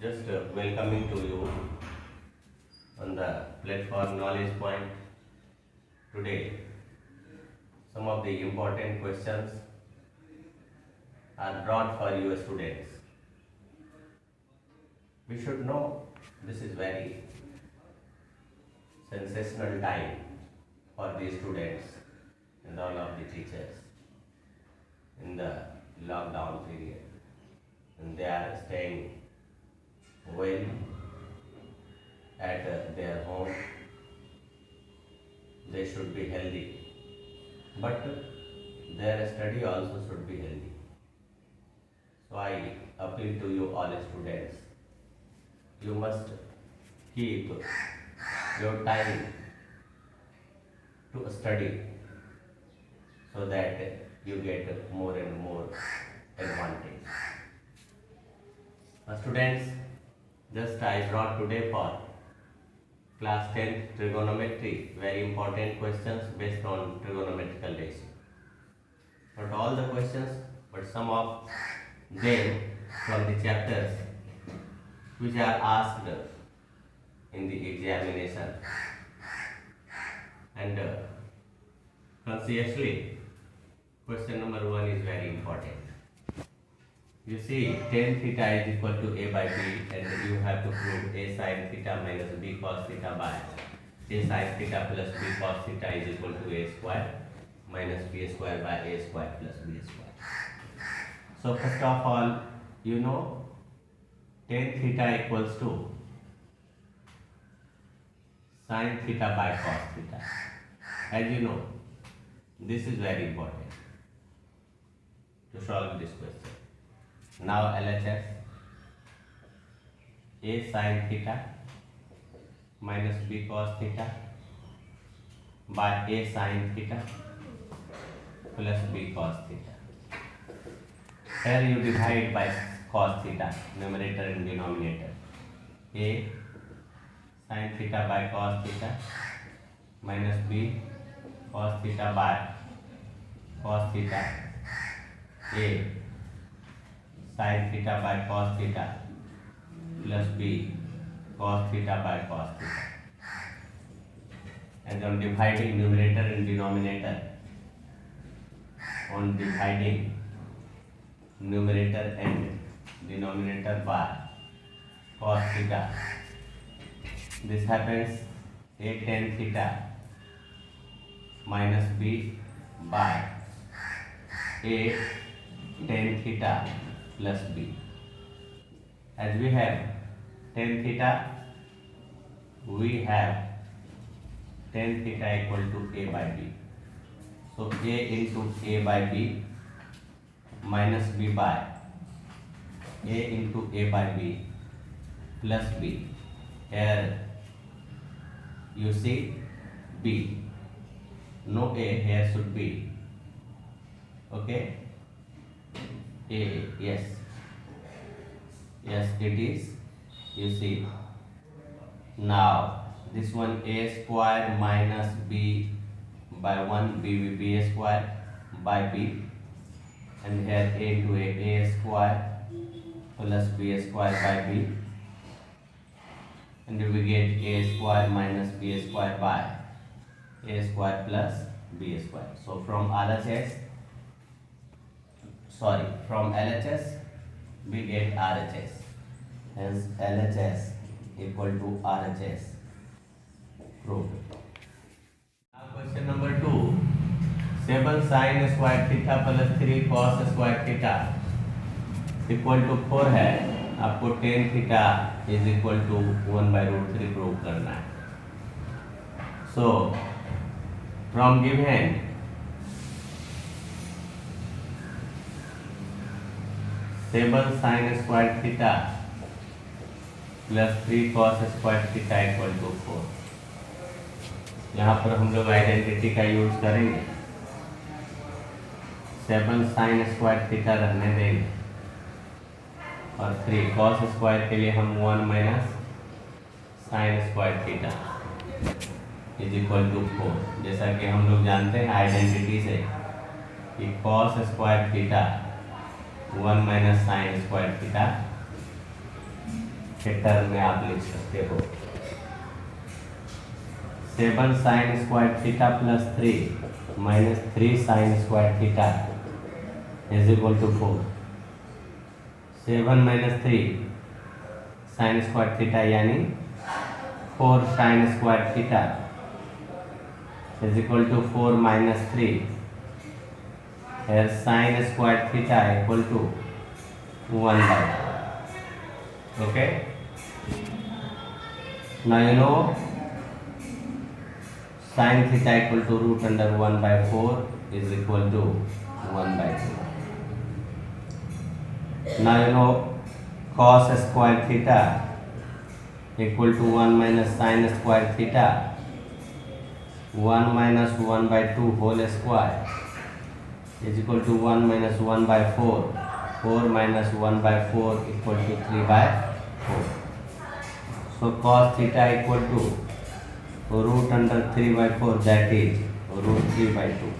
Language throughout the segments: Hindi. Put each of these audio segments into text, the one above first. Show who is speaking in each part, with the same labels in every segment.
Speaker 1: Just welcoming to you on the platform Knowledge Point. Today, some of the important questions are brought for you students. We should know this is very sensational time for the students and all of the teachers in the lockdown period, and they are staying well at their home. They should be healthy, but their study also should be healthy. So I appeal to you all students, you must keep your time to study so that you get more and more advantage. Students, just I brought today for class 10th trigonometry very important questions based on trigonometrical ratio. Not all the questions, but some of them from the chapters which are asked in the examination. And consciously, question number 1 is very important. You see, tan theta is equal to a by b, and you have to prove a sin theta minus b cos theta by a sin theta plus b cos theta is equal to a square minus b square by a square plus b square. So first of all, you know tan theta equals to sin theta by cos theta. As you know, this is very important to solve this question. Now LHS, a sin theta minus b cos theta by a sin theta plus b cos theta. Here you divide by cos theta, numerator and denominator. A sin theta by cos theta minus b cos theta by cos theta. A sin theta by cos theta plus b cos theta by cos theta. And on dividing numerator and denominator, on dividing numerator and denominator by cos theta, this happens a tan theta minus b by a tan theta plus b. As we have tan theta, we have tan theta equal to a by b. So a into a by b minus b by a into a by b plus b. Here you see b, no a, here should be, okay, a, yes, it is, you see. Now this one a square minus b by 1 b square by b, and here a into a square plus b square by b, and we get a square minus b square by a square plus b square. So from LHS we get RHS, hence LHS equal to RHS proved. Now question number 2, 7 sin square theta plus 3 cos square theta equal to 4 है. आपको tan theta is equal to 1/√3 prove करना है. So from given 7 sin square theta plus 3 cos square theta equal to 4. यहाँ पर हम लोग आइडेंटिटी का यूज करेंगे. 7 sin स्क्वायर थीटा रहने देंगे और 3 cos स्क्वायर के लिए हम 1 minus sin square theta is equal to 4. जैसा कि हम लोग जानते हैं आइडेंटिटी से कि cos square theta 1 minus sin square theta के टर्म में आप लिख सकते हो। 7 sine square theta plus 3 minus 3 sine square theta is equal to 4। 7 minus 3 sine square theta यानी 4 sine square theta is equal to 4 minus 3 here sin square theta equal to 1 by 4. Okay, now you know sin theta equal to root under 1 by 4 is equal to 1 by 2. Now you know cos square theta equal to 1 minus sin square theta, 1 minus 1 by 2 whole square is equal to 1 minus 1 by 4. 4 minus 1 by 4 equal to 3 by 4. So cos theta equal to root under 3 by 4, that is root 3 by 2.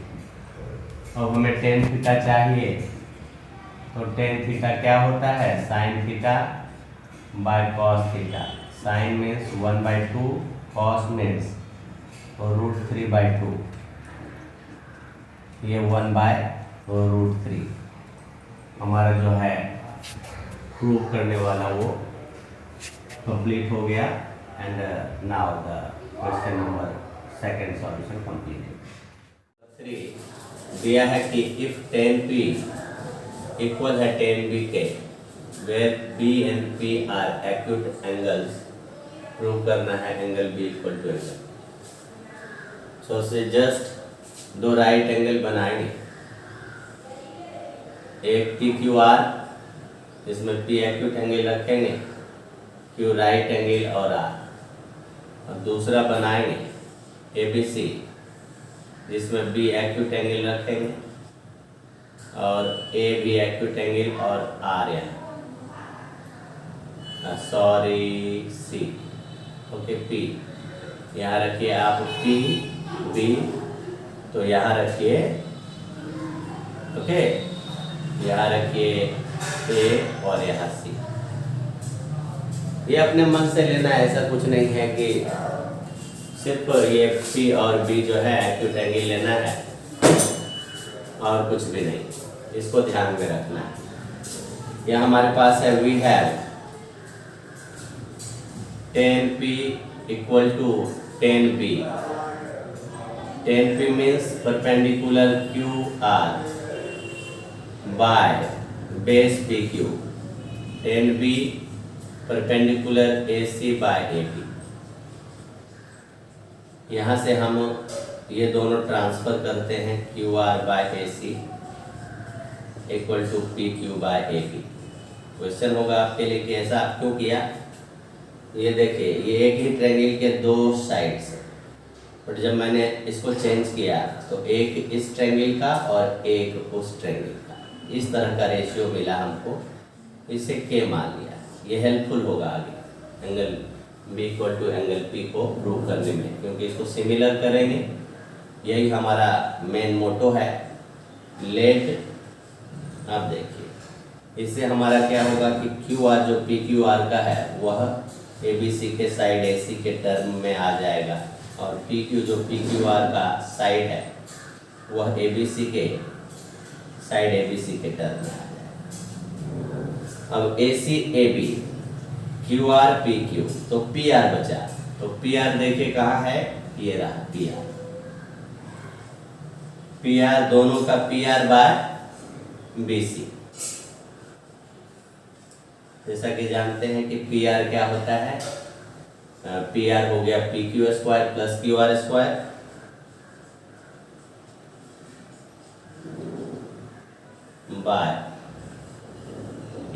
Speaker 1: अब हमें tan थीटा चाहिए, तो tan थीटा क्या होता है? sin theta by cos theta. sin means 1 by 2, cos means root 3 by 2. ये 1 बाय रूट 3 हमारा जो है प्रूव करने वाला वो कंप्लीट हो गया। And now the question number second solution complete. 3 दिया है कि इफ tan p इक्वल है tan b के, where b and p are acute angles, prove करना है angle b equal to angle. So से जस्ट दो राइट एंगल बनाएंगे, एक पी क्यू आर, जिसमें पी एक्यूट एंगल रखेंगे, क्यू राइट एंगल और आर, और दूसरा बनाएंगे ए बी सी, जिसमें बी एक्यूट एंगल रखेंगे और ए बी एक्यूट एंगल और आर यहाँ सॉरी सी। ओके, पी यहाँ रखिए आप, पी बी तो यहाँ रखिए, ओके, यहाँ रखिए ए और यहाँ सी। ये अपने मन से लेना है, ऐसा कुछ नहीं है कि सिर्फ ये पी और बी जो है एक्यूट एंगल लेना है और कुछ भी नहीं, इसको ध्यान में रखना है। यहाँ हमारे पास है we have tan p equal to tan b। tan p means perpendicular QR by base PQ. tan B perpendicular AC by AP. यहाँ से हम ये दोनों ट्रांसफर करते हैं QR by AC equal to PQ by AP। Question होगा आपके लिए कि ऐसा क्यों किया? ये देखिए, ये एक ही ट्रायंगल के दो साइड्स है, बट जब मैंने इसको चेंज किया तो एक इस ट्रायंगल का और एक उस ट्रायंगल का, इस तरह का रेशियो मिला हमको, इसे के मान लिया। ये हेल्पफुल होगा आगे angle B equal to angle P को प्रूव करने में, क्योंकि इसको सिमिलर करेंगे, यही हमारा मेन मोटो है। लेट अब देखिए, इससे हमारा क्या होगा कि क्यू आर जो पी क्यू आर का है वह ए बी सी के साइड ए सी के टर्म में आ जाएगा, और पी क्यू जो पी क्यू आर का साइड है वह ए बी सी के साइड ए बी सी के टर्म में आ जाएगा। अब A C A B, Q R P Q, तो पी आर बचा, तो पी आर देखिए कहाँ है, ये रहा पी आर। पी आर दोनों का P R by B C. जैसा कि जानते हैं कि पी आर क्या होता है, पी आर हो गया P Q square plus Q R square, by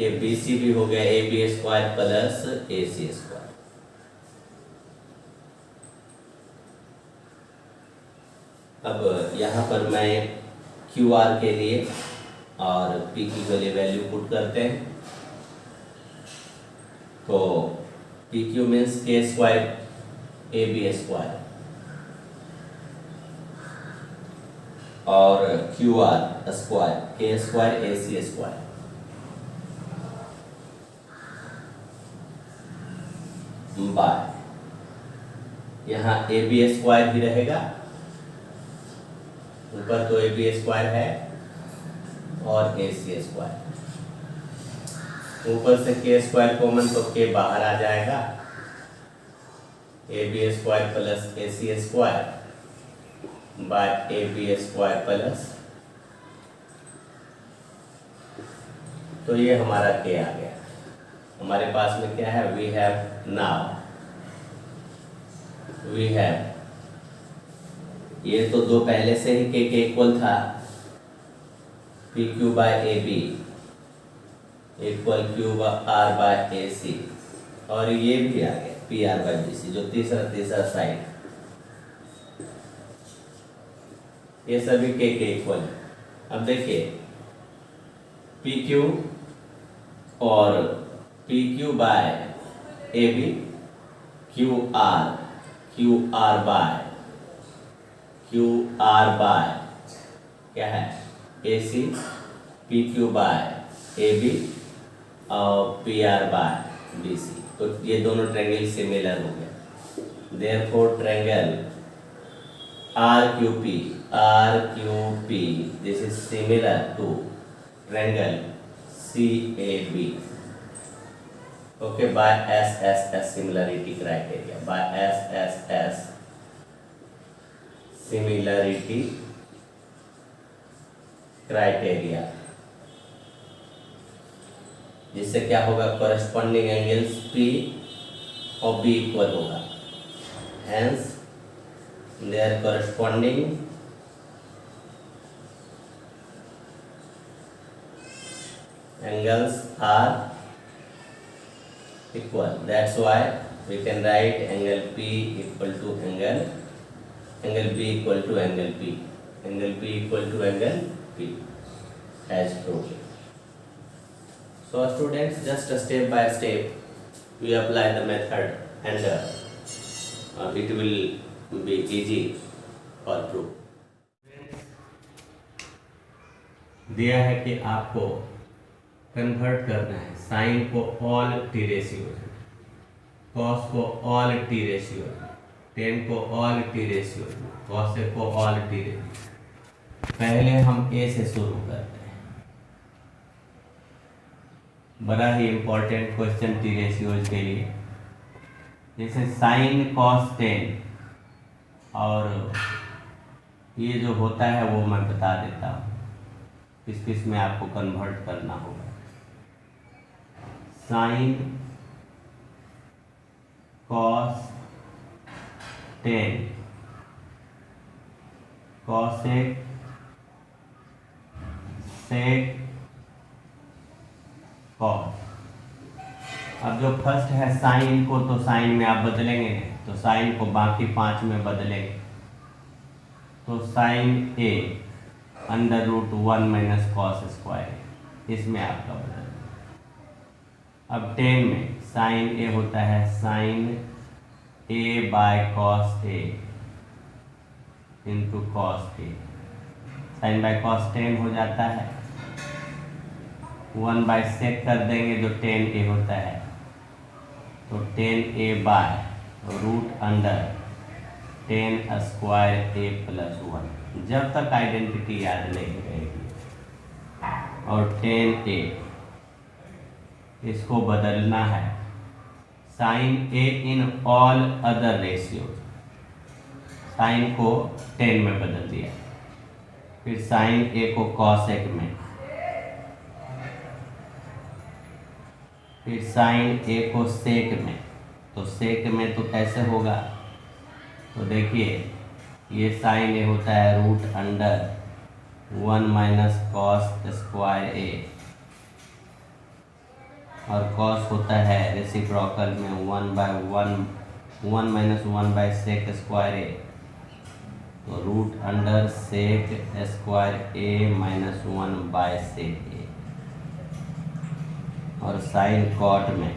Speaker 1: ये बी सी भी हो गया A B square plus A C square. अब यहाँ पर मैं क्यू आर के लिए और पी की वाली वैल्यू पुट करते हैं, तो पी क्यू मीन्स के स्क्वायर ए बी स्क्वायर और क्यू आर स्क्वायर के स्क्वायर ए सी स्क्वायर। बाय, यहाँ ए बी स्क्वायर ही रहेगा, ऊपर तो ए बी स्क्वायर है और ए सी स्क्वायर, ऊपर से के स्क्वायर कॉमन तो के बाहर आ जाएगा, A B square plus A C square by A B square plus, तो ये हमारा के आ गया। हमारे पास में क्या है, we have now, we have, ये तो दो पहले से ही के इक्वल था, P Q by A B equal Q R by A C, और ये भी आ गया P R by B C, जो तीसरा साइड, ये सभी के इक्वल है। अब देखिए पी क्यू और P Q by A B, Q R by क्या है A C, P Q by A B और P R by B C, तो ये दोनों ट्रायंगल सिमिलर हो गए। Therefore triangle R Q P this is similar to triangle C A B, okay, by S similarity criteria, by S similarity criteria, जिससे क्या होगा, कॉरेस्पॉन्डिंग एंगल्स P और B इक्वल होगा, hence there corresponding angles are equal. That's why we can write angle P equal to angle B equal to angle P, angle P equal to angle P as proved. So students, just step by step we apply the method and it will be easy for proof. दिया है कि आपको कन्वर्ट करना है साइन को ऑल टी रेशियो, कॉस को ऑल टी रेशियो, टेन को ऑल टी रेशियो, कॉसेक को ऑल टी रेशियो। पहले हम ए से शुरू करते हैं, बड़ा ही इंपॉर्टेंट क्वेश्चन टी रेशियोज के लिए, जैसे साइन कॉस टेन, और ये जो होता है वो मैं बता देता हूँ किस किस में आपको कन्वर्ट करना होगा। Sine cos tan, cosec sec cos. अब जो फर्स्ट है साइन को, तो साइन में आप बदलेंगे, तो साइन को बाकी 5 में बदलेंगे, तो sign A √1 minus cos square, इसमें आपका बदल। अब 10 में साइन ए होता है sine A by cos A into cos A, sine by cos 10 हो जाता है, 1 बाय सेक कर देंगे जो 10a होता है, तो 10a bye √10 square a plus 1, जब तक आइडेंटिटी याद नहीं रहेगी, और 10a इसको बदलना है sine A in all other ratio, sine को 10 में बदल दिया, फिर साइन ए को कॉसेक में, फिर साइन ए को सेक में, तो सेक में तो कैसे होगा, तो देखिए ये साइन ए होता है √1 माइनस कॉस स्क्वायर ए, और कॉस होता है रेसिप्रोकल में 1 minus 1 by sec square A, तो √sec square A minus 1 by sec A, और साइन कॉट में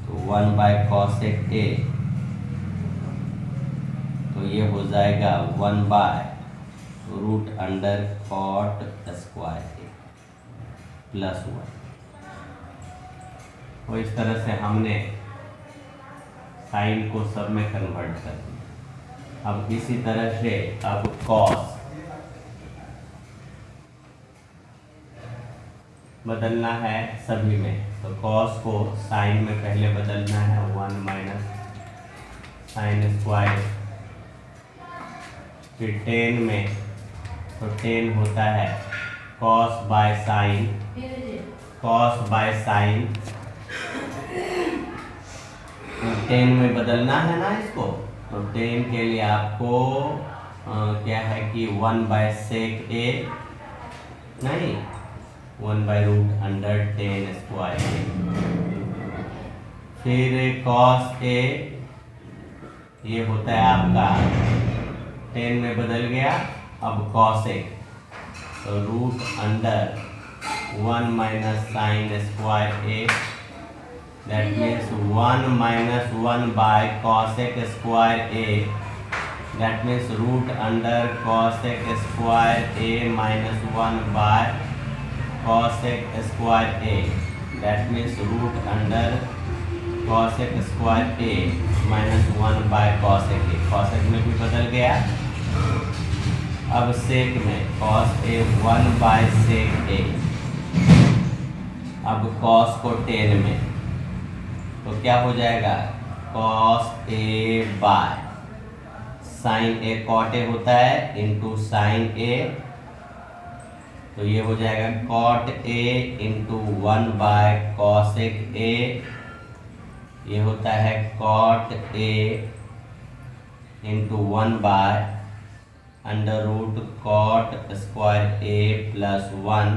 Speaker 1: तो 1 बाय कॉसेक ए, तो ये हो जाएगा 1 by √cot square A plus 1। तो इस तरह से हमने साइन को सब में कन्वर्ट कर दिया। अब इसी तरह से अब कॉस बदलना है सभी में, तो कॉस को साइन में पहले बदलना है 1 माइनस साइन स्क्वायर, फिर टेन में तो टेन होता है cos by sine, cos by sine, ten में बदलना है ना इसको, तो टेन के लिए आपको क्या है कि 1 बाय सेक ए, नहीं 1 by root under tan square, फिर कॉस ए ये होता है आपका 10 में बदल गया, अब कॉस ए तो root under 1 minus sine square A, that means 1 minus 1 by cosec square A, that means root under cosec square A minus 1 by cosec square A, that means root under cosec square A minus 1 by cosec A, cosec में भी बदल गया। अब सेक में कॉस ए 1 बाय सेक ए, अब कॉस को 10 में तो क्या हो जाएगा cos A by sine A, cot A होता है इंटू साइन ए, तो ये हो जाएगा cot A into 1 by cosec A, ये होता है cot A into 1 by under root cot square A plus 1,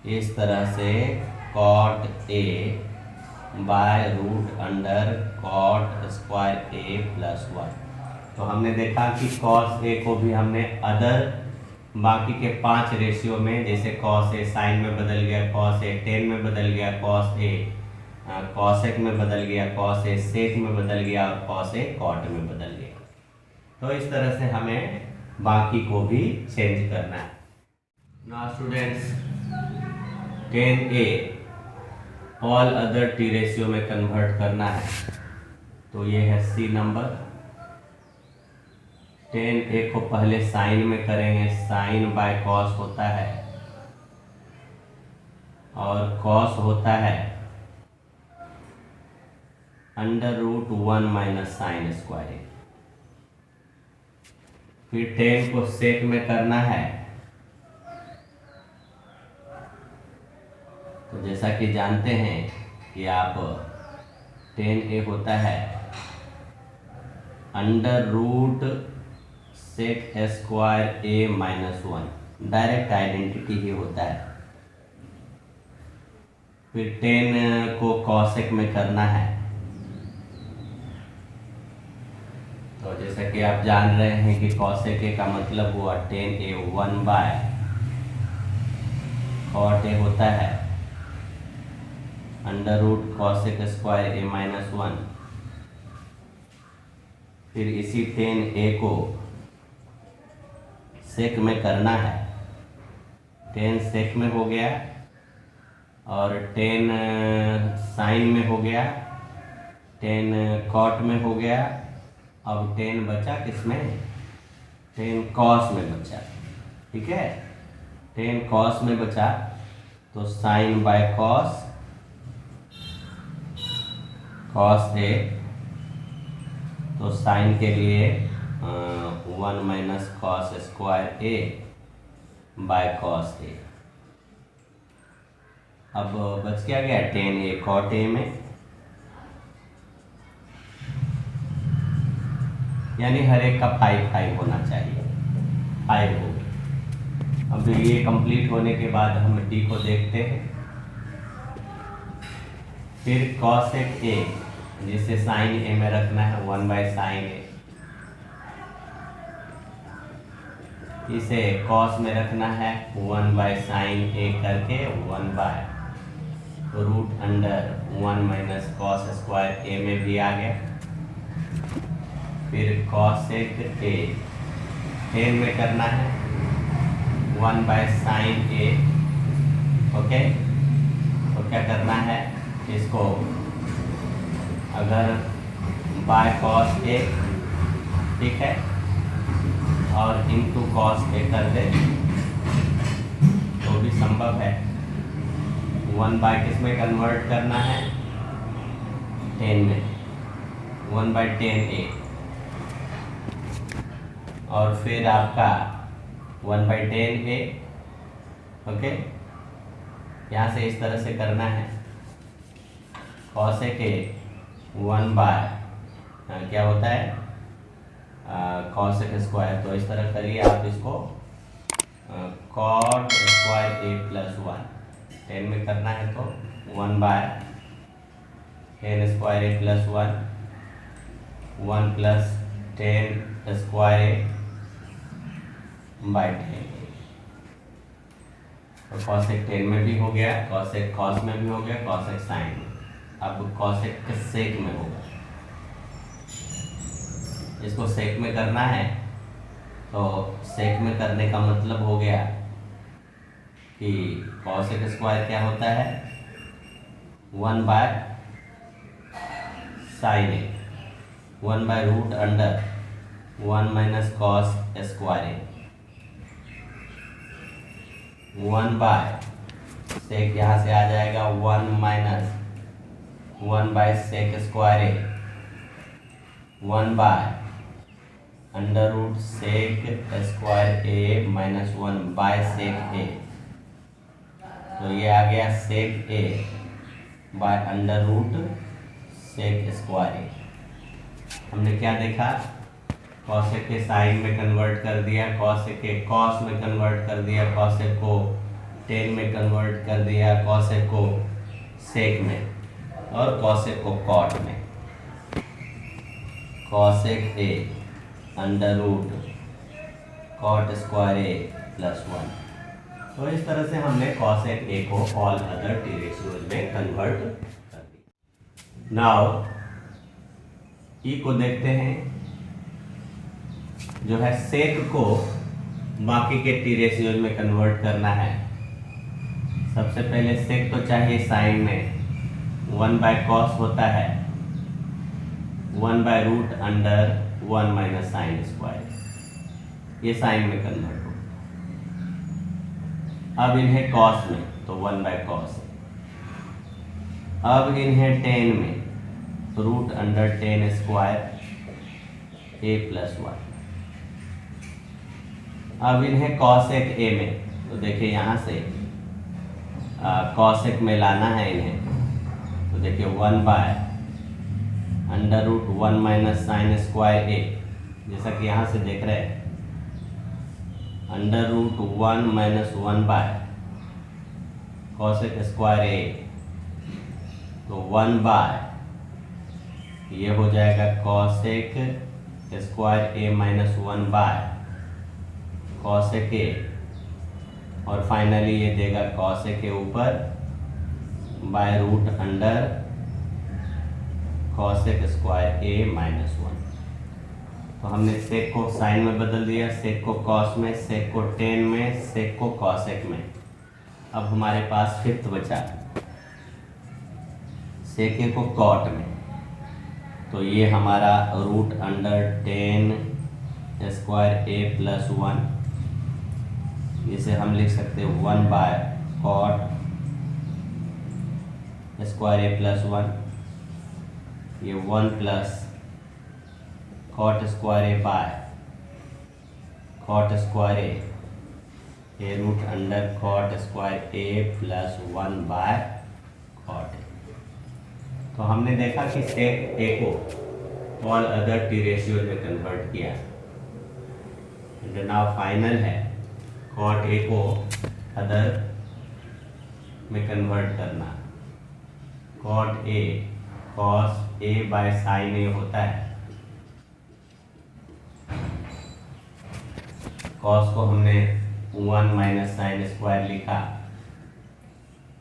Speaker 1: इस तरह से cot A by root under cot square A plus 1। तो हमने देखा कि कॉस ए को भी हमने अदर बाकी के 5 रेशियो में, जैसे कॉस ए साइन में बदल गया, कॉस ए टेन में बदल गया, कॉस ए कॉसेक में बदल गया, कॉस ए सेक में बदल गया और कॉस ए कॉट में बदल गया। तो इस तरह से हमें बाकी को भी चेंज करना है। Now students, 10a all other T ratio में कन्वर्ट करना है, तो ये है सी नंबर। 10a को पहले साइन में करेंगे, साइन बाय कॉस होता है और कॉस होता है under root 1 minus sine square. फिर 10 को सेक में करना है, तो जैसा कि जानते हैं कि आप 10a होता है under root sec square A minus 1, direct identity ही होता है। फिर 10 को कॉसेक में करना है, तो जैसा कि आप जान रहे हैं कि कॉसेक ए का मतलब हुआ 10a 1 बाय कॉट ए होता है under root cosec square A minus 1। फिर इसी 10a को सेक में करना है, 10 सेक में हो गया और 10 साइन में हो गया, 10 कॉट में हो गया। अब 10 बचा किसमें, 10 कॉस में बचा, ठीक है। 10 कॉस में बचा तो sine by cos, cos A, तो साइन के लिए 1 minus cos square A by cos A. अब बच क्या गया 10a कॉट ए में, यानी हर एक का 5 होना चाहिए, 5 हो गया। अब ये कंप्लीट होने के बाद हम टी को देखते हैं। फिर कॉसेक ए, जिसे साइन ए में रखना है 1 बाय साइन ए, इसे कॉस में रखना है 1 बाय साइन ए करके 1 by root under 1 minus cos square A में भी आ गया। फिर कॉसेक ए 10 में करना है 1 बाय साइन ए, ओके। तो क्या करना है, इसको अगर बाय कॉस ए, ठीक है, और इनटू कॉस ए कर दे तो भी संभव है। 1 बाय किस में कन्वर्ट करना है, 10 में, 1/10a, और फिर आपका 1/10a, ओके। यहाँ से इस तरह से करना है, कॉसेक ए 1 बाय क्या होता है कॉसेक स्क्वायर, तो इस तरह करिए आप इसको कॉट स्क्वायर ए प्लस 1, 10 में करना है तो 1 bye 10 square A plus 1, 1 plus 10 square A bye 10। तो कॉसेक 10 में भी हो गया, कॉसेक कॉस में भी हो गया, कॉसेक साइन में, अब कॉसेक सेक में होगा। इसको सेक में करना है तो सेक में करने का मतलब हो गया कि कॉसेक स्क्वायर क्या होता है 1 by sine A, 1 by root under 1 minus cos square A, 1 by sec यहाँ से आ जाएगा 1 minus 1 by sec square A, 1 by under root sec square A minus 1 by sec A, तो ये आ गया sec A by under root sec square A. हमने क्या देखा, कॉसेक के साइन में कन्वर्ट कर दिया, कॉसेक के कॉस में कन्वर्ट कर दिया, कॉसेक को 10 में कन्वर्ट कर दिया, कॉसेक को सेक में, और कॉसेक को कॉट में। Cosec A under root cot square A plus 1, तो इस तरह से हमने कॉसेक ए को ऑल अदर टी रेशियोज में कन्वर्ट कर दिया। नाउ ई को देखते हैं, जो है सेक को बाकी के टी रेशियोज में कन्वर्ट करना है। सबसे पहले सेक तो चाहिए साइन में, 1 बाय कॉस होता है 1 by root under 1 minus sine square, ये साइन में कन्वर्ट हो। अब इन्हें कॉस में तो 1 बाय कॉस, अब इन्हें 10 में तो root under 10 square A plus 1। अब इन्हें कॉसेक ए में, तो देखिए यहाँ से कॉसेक में लाना है इन्हें, तो देखिए 1 by under root 1 minus sine square A, जैसा कि यहाँ से देख रहे हैं, under root 1 minus 1 by cosec square A, तो 1 बाय ये हो जाएगा cosec square A minus 1 by cosec A, और फाइनली ये देगा कॉसेक के ऊपर by root under cosec square A minus 1। तो हमने सेक को साइन में बदल दिया, सेक को कॉस में, सेक को 10 में, सेक को कॉसेक में। अब हमारे पास फिफ्थ बचा सेक ए को कॉट में, तो ये हमारा root under 10 square A plus 1, जिसे हम लिख सकते हैं 1 by cot square A plus 1, ये 1 plus cot square A by cot square A root under cot square A plus 1 by cot A. तो हमने देखा कि सेक ए को ऑल अदर टी रेशियो में कन्वर्ट किया, नाउ फाइनल है कॉट ए को अदर में कन्वर्ट करना। Cot A cos A by sine A होता है, कॉस को हमने 1 माइनस साइन स्क्वायर लिखा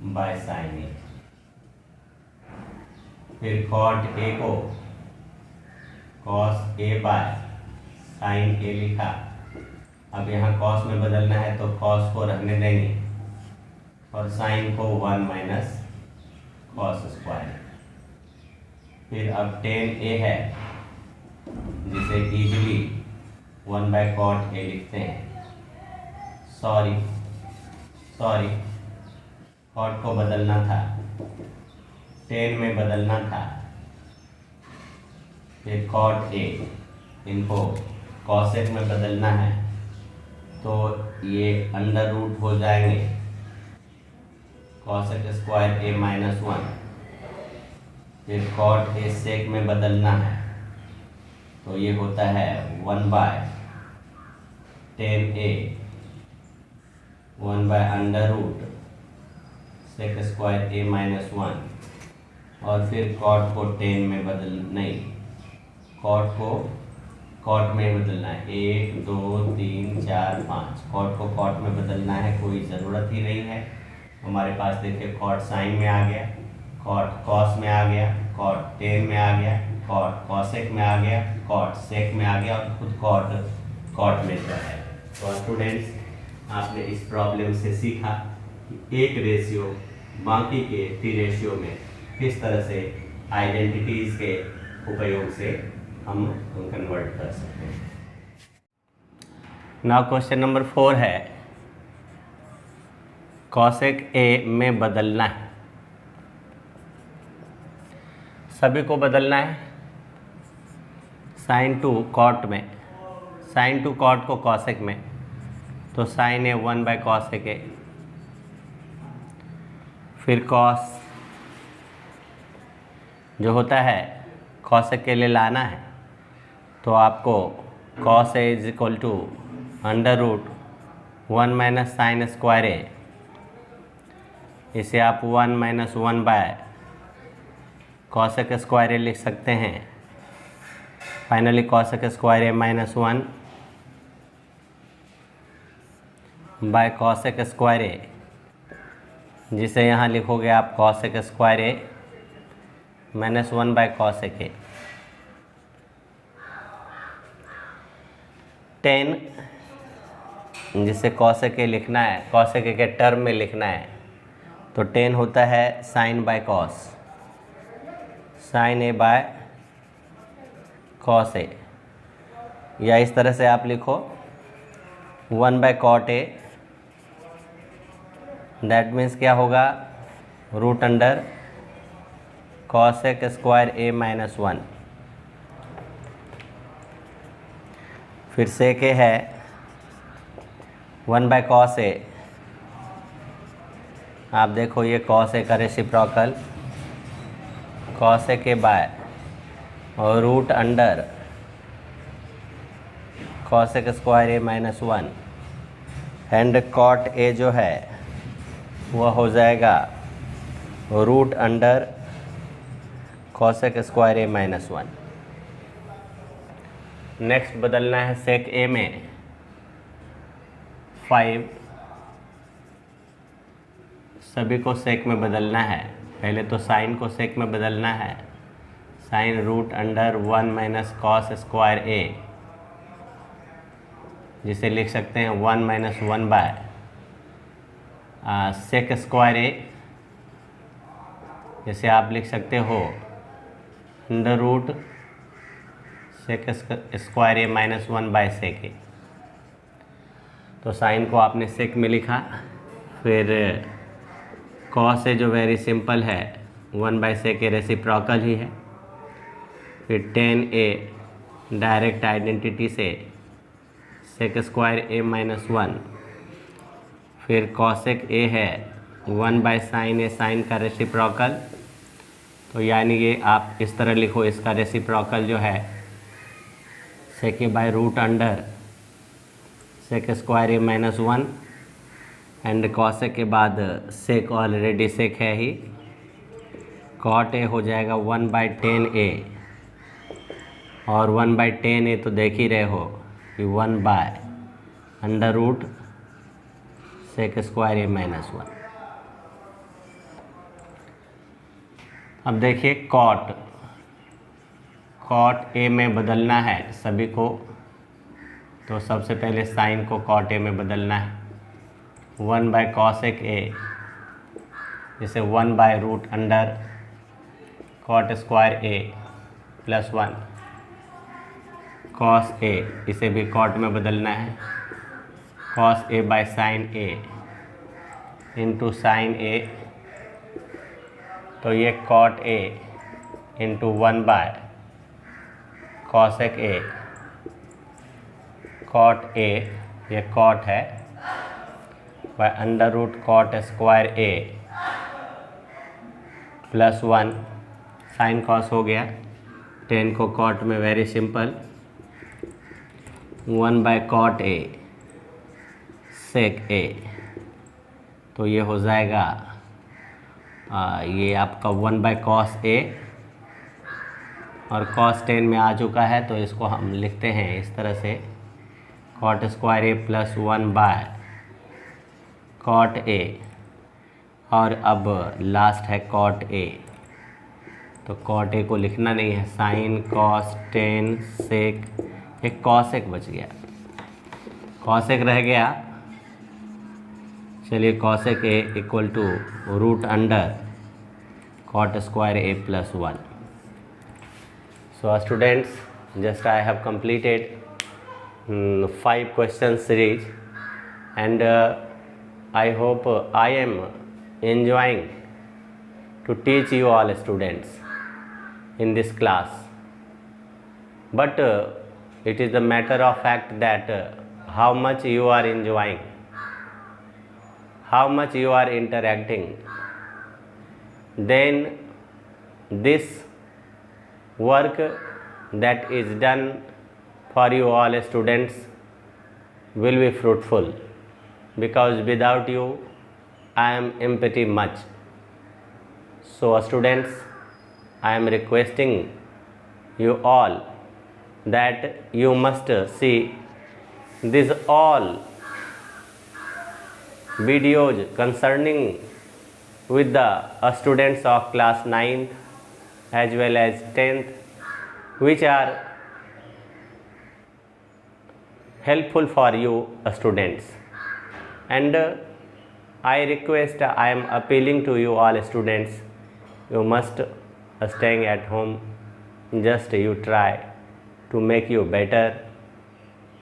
Speaker 1: बाय साइन ए, फिर कॉट ए को कॉस ए बाय साइन ए लिखा। अब यहाँ कॉस में बदलना है तो कॉस को रहने देंगे और साइन को 1 माइनस कॉस स्क्वायर। फिर अब 10 ए है जिसे इजीली 1/cot A लिखते हैं। सॉरी cot को बदलना था, tan में बदलना था, फिर cot A, इनको cosec में बदलना है तो ये अंडर रूट हो जाएंगे cosec स्क्वायर A -1। फिर cot A sec में बदलना है तो ये होता है 1/tan A 1/√sec square A -1। और फिर cot को tan में cot को cot में बदलना है, 1 2 3 4 5। cot को cot में बदलना है, कोई ज़रूरत ही नहीं है। हमारे पास देखिए cot sin में आ गया, cot cos में आ गया, cot tan में आ गया, cot cosec में आ गया, cot sec में आ गया और खुद cot में जो है। तो स्टूडेंट्स, आपने इस प्रॉब्लम से सीखा कि एक रेशियो बाकी के 3 रेशियो में किस तरह से आइडेंटिटीज़ के उपयोग से हम कन्वर्ट कर सकते हैं। नाउ क्वेश्चन नंबर 4 है cosec A में बदलना है, सभी को बदलना है। sin to cot में, sin to cot को cosec में, तो sin A 1/cosec A। फिर cos जो होता है cosec के लिए लाना है तो आपको cos A = √1 - sin square A। इसे आप 1 - 1/cosec स्क्वायर A लिख सकते हैं। Finally cosec square A -1/cosec square A, जिसे यहाँ लिखोगे आप cosec square A -1/cosec A। tan, जिसे cosec A लिखना है, cosec A के टर्म में लिखना है, तो tan होता है sin/cos, sin A/cos A। या इस तरह से आप लिखो 1/cot A, दैट मीन्स क्या होगा, √cosec स्क्वायर A -1। फिर sec A है 1/cos A। आप देखो ये cos A का रेसिप्रोकल cosec A बाय और √cosec square A -1 and cot A जो है वह हो जाएगा √cosec स्क्वायर A -1। नेक्स्ट बदलना है sec A में 5, सभी को sec में बदलना है। पहले तो sin को sec में बदलना है, sin √1 - cos स्क्वायर A, जिसे लिख सकते हैं 1 - 1/sec स्क्वायर A। जैसे आप लिख सकते हो √sec square A -1/sec A। तो साइन को आपने sec में लिखा, फिर cos A जो वेरी सिंपल है 1/sec A रेसिप्रोकल ही है। फिर tan A डायरेक्ट आइडेंटिटी से sec स्क्वायर A -1। फिर cosec A है 1/sin A, साइन का रेसिप्रोकल। तो यानी ये आप इस तरह लिखो, इसका रेसिप्रोकल जो है sec A √sec square A -1 and cosec के बाद sec ऑलरेडी sec है ही, cot A हो जाएगा 1/tan A, और 1/tan A तो देख ही रहे हो कि 1/√sec स्क्वायर A -1। अब देखिए cot A में बदलना है सभी को, तो सबसे पहले साइन को cot A में बदलना है 1/cosec A, जैसे 1/√cot square A +1। Cos A, इसे भी कॉट में बदलना है, cos A by sine A into sine A, तो ये cot A into 1 by cosec A, cot A, ये कॉट है, by under root cot square A plus 1 sine cos हो गया, 10 को कॉट में very simple, 1 by cot A sec A, तो ये हो जाएगा ये आपका 1 बाय कॉस ए, और कॉस 10 में आ चुका है तो इसको हम लिखते हैं इस तरह से, cot square A plus 1 by cot A, और अब लास्ट है कॉट ए, तो कॉट ए को लिखना नहीं है, साइन कॉस 10 सेक, एक कॉसेक बच गया, कॉसेक रह गया, चलिए cosec A equal to root under cot square A plus 1. So students, just I have completed 5 question series, and I hope I am enjoying to teach you all students in this class, but it is the matter of fact that how much you are enjoying, how much you are interacting, then this work that is done for you all students will be fruitful, because without you I am empty much. So students, I am requesting you all that you must see these all videos concerning with the students of class 9th as well as 10th, which are helpful for you students, and I request, I am appealing to you all students, you must staying at home, just you try to make you better,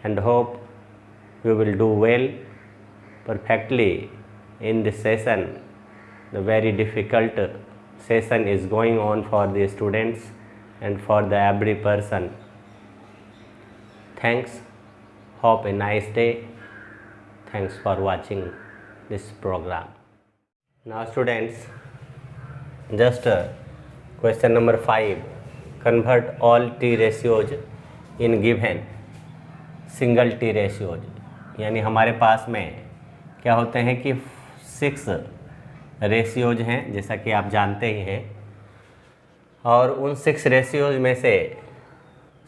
Speaker 1: and hope you will do well perfectly in this session. The very difficult session is going on for the students and for the every person. Thanks, hope a nice day. Thanks for watching this program. Now students, just question number 5, convert all t ratios in given single t ratios. यानी हमारे पास में क्या होते हैं कि 6 रेशियोज हैं, जैसा कि आप जानते ही हैं, और उन 6 रेशियोज में से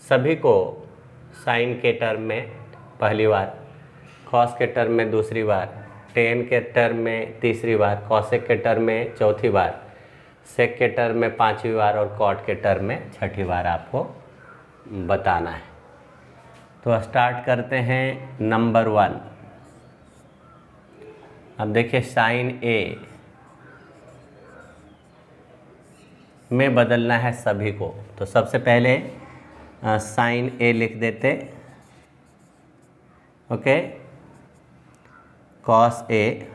Speaker 1: सभी को साइन के टर्म में पहली बार, कॉस के टर्म में दूसरी बार, टेन के टर्म में तीसरी बार, कॉसेक के टर्म में चौथी बार, सेक के टर्म में 5वीं बार, और कॉट के टर्म में 6ठी बार आपको बताना है. तो स्टार्ट करते हैं नंबर 1. अब देखिए साइन ए में बदलना है सभी को, तो सबसे पहले साइन ए लिख देते, okay, cos A,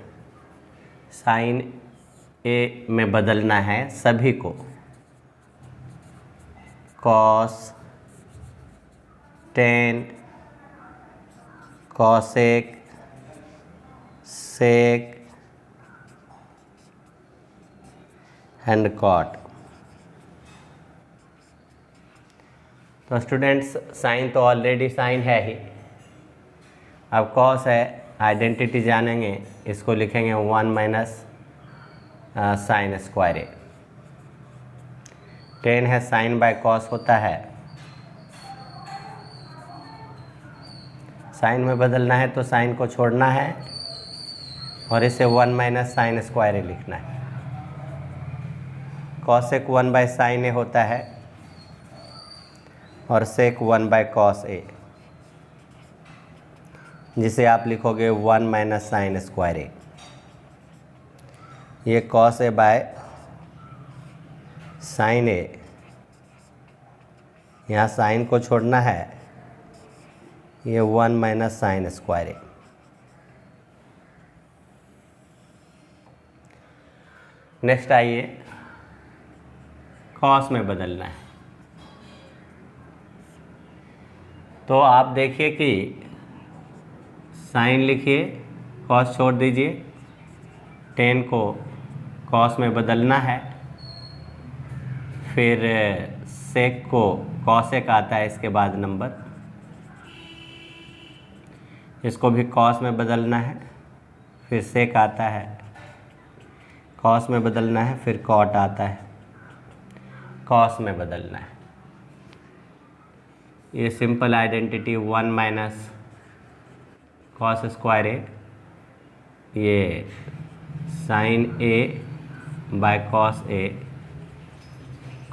Speaker 1: sine A में बदलना है सभी को, cos, tan, cosec, sec and cot. तो स्टूडेंट्स साइन तो ऑलरेडी साइन है ही, अब कॉस है, आइडेंटिटी जानेंगे, इसको लिखेंगे 1 माइनस साइन स्क्वायर ए. टेन है, साइन बाय कॉस होता है, साइन में बदलना है तो साइन को छोड़ना है और इसे 1 माइनस साइन स्क्वायर ए लिखना है. कॉसेक 1 बाय साइन ए होता है और सेक 1 बाय कॉस ए, जिसे आप लिखोगे 1 माइनस साइन स्क्वायर ए. ये कॉस ए बाय साइन ए, यहाँ साइन को छोड़ना है ये 1 माइनस साइन स्क्वायर ए। नेक्स्ट आइए कॉस में बदलना है। तो आप देखिए कि साइन लिखिए, कॉस छोड़ दीजिए, टेन को कॉस में बदलना है, फिर सेक को कॉसेक आता है इसके बाद नंबर, इसको भी कॉस में बदलना है, फिर सेक आता है, कॉस में बदलना है, फिर कॉट आता है, कॉस में बदलना है। ये simple identity 1 minus cos square A, ये sine A by cos A,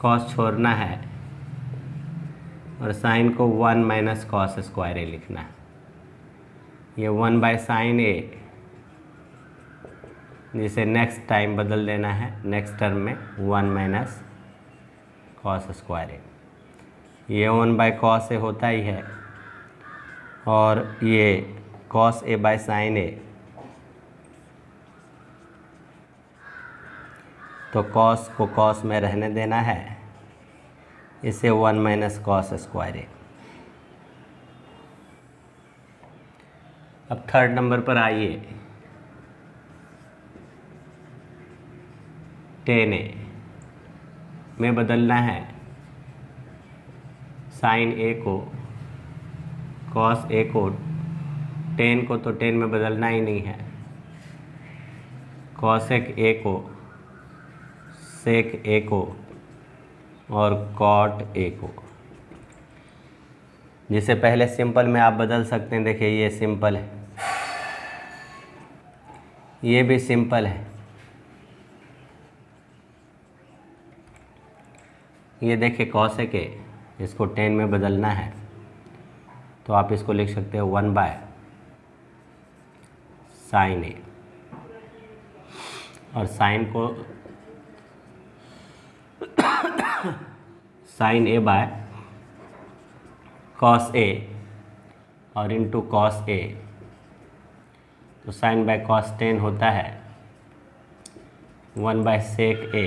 Speaker 1: cos छोड़ना है और साइन को 1 माइनस कॉस स्क्वायर ए लिखना है। ये 1 बाय साइन ए, जिसे नेक्स्ट टाइम बदल देना है नेक्स्ट टर्म में 1 माइनस कॉस स्क्वायर ए। ये 1 बाय कॉस ए होता ही है, और ये cos A by sine A, तो कॉस को कॉस में रहने देना है, इसे 1 माइनस कॉस स्क्वायर ए। अब थर्ड नंबर पर आइए, टेन ए में बदलना है साइन ए को, कॉस ए को, टेन को तो टेन में बदलना ही नहीं है, कॉसेक ए को, सेक ए को और कॉट ए को, जिसे पहले सिंपल में आप बदल सकते हैं। देखिए ये सिंपल है, ये भी सिंपल है, ये देखिए कॉसेक ए, इसको टेन में बदलना है तो आप इसको लिख सकते हो 1 बाय साइन ए, और साइन को साइन ए बाय कॉस ए और इंटू कॉस ए, तो साइन बाय कॉस 10 होता है 1 बाय सेक ए,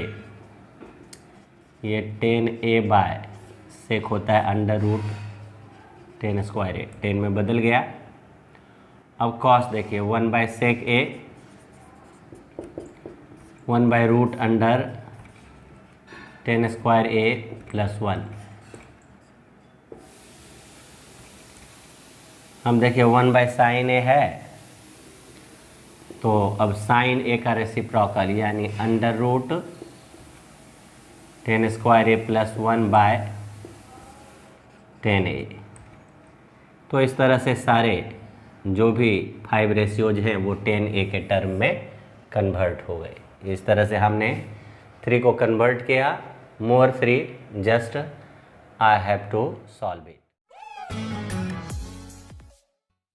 Speaker 1: ये 10 ए बाय सेक होता है अंडर रूट 10 स्क्वायर ए, 10 में बदल गया। अब कॉस देखिए 1 by sec A, 1 by root under 10 square A plus 1। हम देखिए 1 बाय साइन ए है, तो अब साइन ए का रेसिप्रोकल यानी under root 10 square A plus 1 bye 10 ए। तो इस तरह से सारे जो भी 5 रेशियोज हैं वो 10 ए के टर्म में कन्वर्ट हो गए। इस तरह से हमने 3 को कन्वर्ट किया। More free, just I have to solve it.